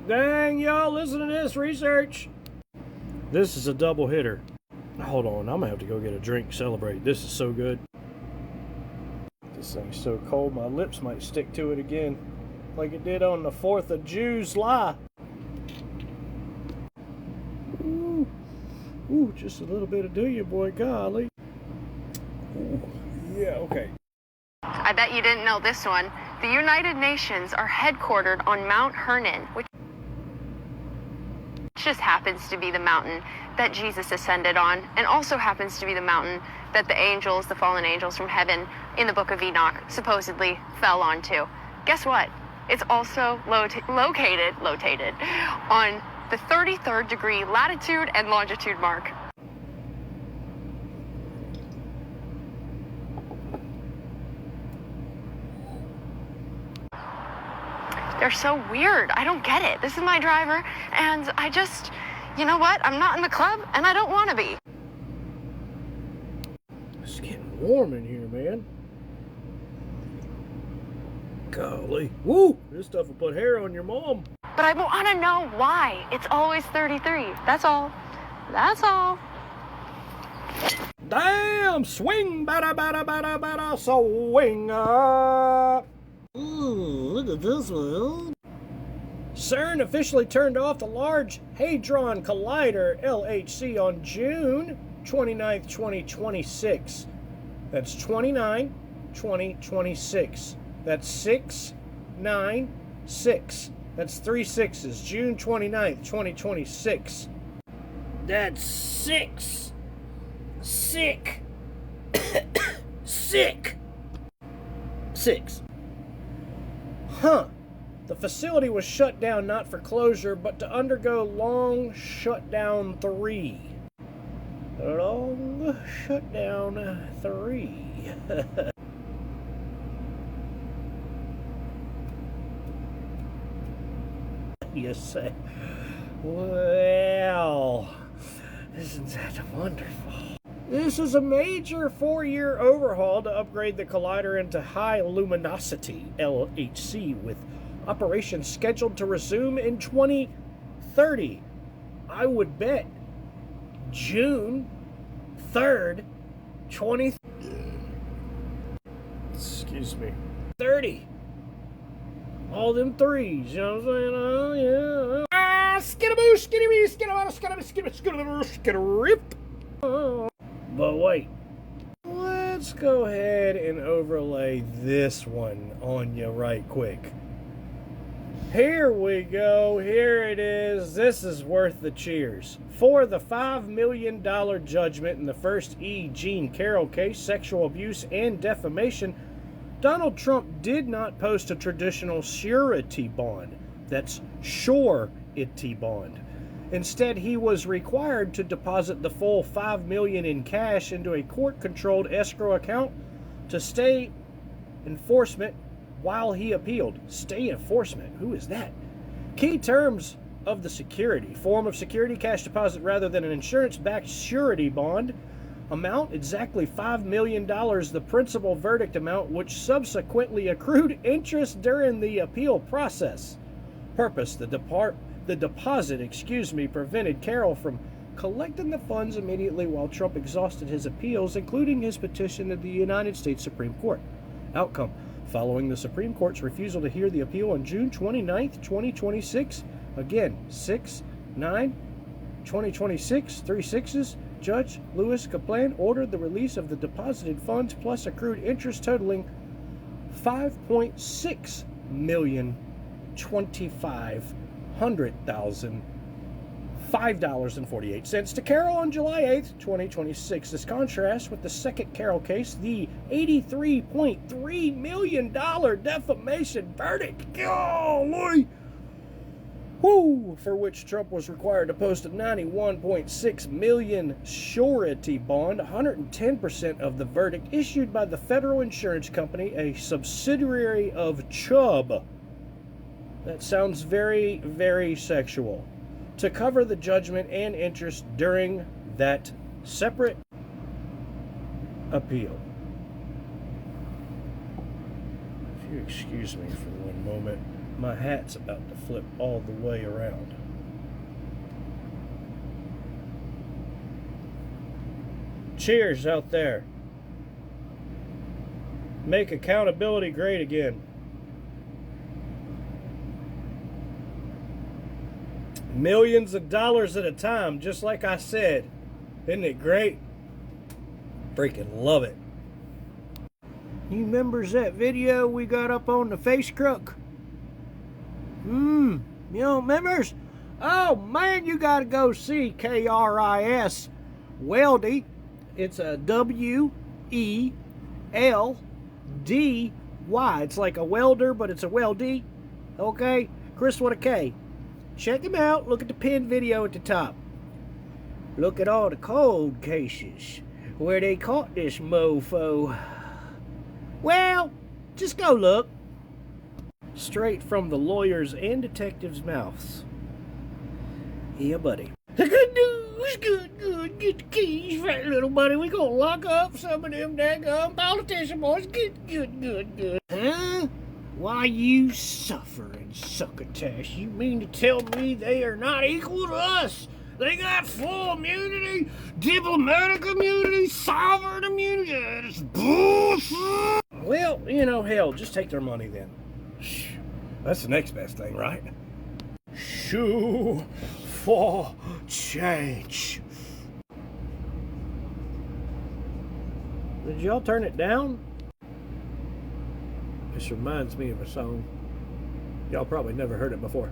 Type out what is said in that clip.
Dang, y'all, listen to this research. This is a double hitter. Hold on, I'm gonna have to go get a drink, celebrate. This is so good. This thing's so cold, my lips might stick to it again, like it did on the 4th of July. Ooh, just a little bit of do you, boy, golly. Ooh, yeah, okay. I bet you didn't know this one. The United Nations are headquartered on Mount Hermon, which just happens to be the mountain that Jesus ascended on, and also happens to be the mountain that the angels, the fallen angels from heaven in the book of Enoch, supposedly fell onto. Guess what? It's also located on the 33rd degree latitude and longitude mark. They're so weird. I don't get it. This is my driver, and I just, you know what? I'm not in the club, and I don't want to be. It's getting warm in here, man. Golly. Woo! This stuff will put hair on your mom. But I want to know why it's always 33. That's all. That's all. Damn! Swing! Bada, bada, bada, bada, swing! Ooh, look at this one. CERN officially turned off the Large Hadron Collider, LHC, on June 29th, 2026. That's 2026. That's 696. That's 3 6s. June 29th, 2026. That's 6. Sick. Sick. 6. Huh. The facility was shut down not for closure, but to undergo long shutdown 3. Long shutdown 3. You say, well, isn't that wonderful? This is a major 4-year overhaul to upgrade the collider into high luminosity, LHC, with operations scheduled to resume in 2030. I would bet June 3rd, 2030. Excuse me. 30. All them threes, you know what I'm saying? Oh, yeah. Ah, skidaboo, skidaboo, skidaboo, skidaboo, skidaboo, skidaboo, skidaboo. But wait. Let's go ahead and overlay this one on you right quick. Here we go. Here it is. This is worth the cheers. For the $5 million judgment in the first E. Jean Carroll case, sexual abuse and defamation, Donald Trump did not post a traditional surety bond. That's surety bond. Instead, he was required to deposit the full $5 million in cash into a court-controlled escrow account to stay enforcement while he appealed. Stay enforcement? Who is that? Key terms of the security. Form of security, cash deposit rather than an insurance-backed surety bond. Amount, exactly $5 million, the principal verdict amount, which subsequently accrued interest during the appeal process. Purpose, the deposit, prevented Carroll from collecting the funds immediately while Trump exhausted his appeals, including his petition to the United States Supreme Court. Outcome, following the Supreme Court's refusal to hear the appeal on June 29th, 2026, again, 6/9/2026, 3 6s, Judge Louis Kaplan ordered the release of the deposited funds plus accrued interest totaling $5.6 million, $5,200,005.48 to Carroll on July 8th, 2026. This contrasts with the second Carroll case, the $83.3 million defamation verdict. Golly! Woo! For which Trump was required to post a $91.6 million surety bond, 110% of the verdict issued by the Federal Insurance Company, a subsidiary of Chubb. That sounds very, very sexual. To cover the judgment and interest during that separate appeal. If you excuse me for one moment. My hat's about to flip all the way around. Cheers out there. Make accountability great again. Millions of dollars at a time, just like I said. Isn't it great? Freaking love it. You remembers that video we got up on the Face Crook? You know, members? Oh man, you gotta go see KRIS Weldy. It's a WELDY. It's like a welder, but it's a weldy. Okay? Chris with a K. Check him out. Look at the pinned video at the top. Look at all the cold cases where they caught this mofo. Well, just go look. Straight from the lawyers and detectives' mouths. Yeah, buddy. Good news, good. Get the keys, right, little buddy. We gonna lock up some of them daggum politician boys. Good. Huh? Why, you suffering succotash. You mean to tell me they are not equal to us? They got full immunity, diplomatic immunity, sovereign immunity. That's bullshit. Well, you know, hell, just take their money then. That's the next best thing, right? Shoe for change. Did y'all turn it down? This reminds me of a song. Y'all probably never heard it before.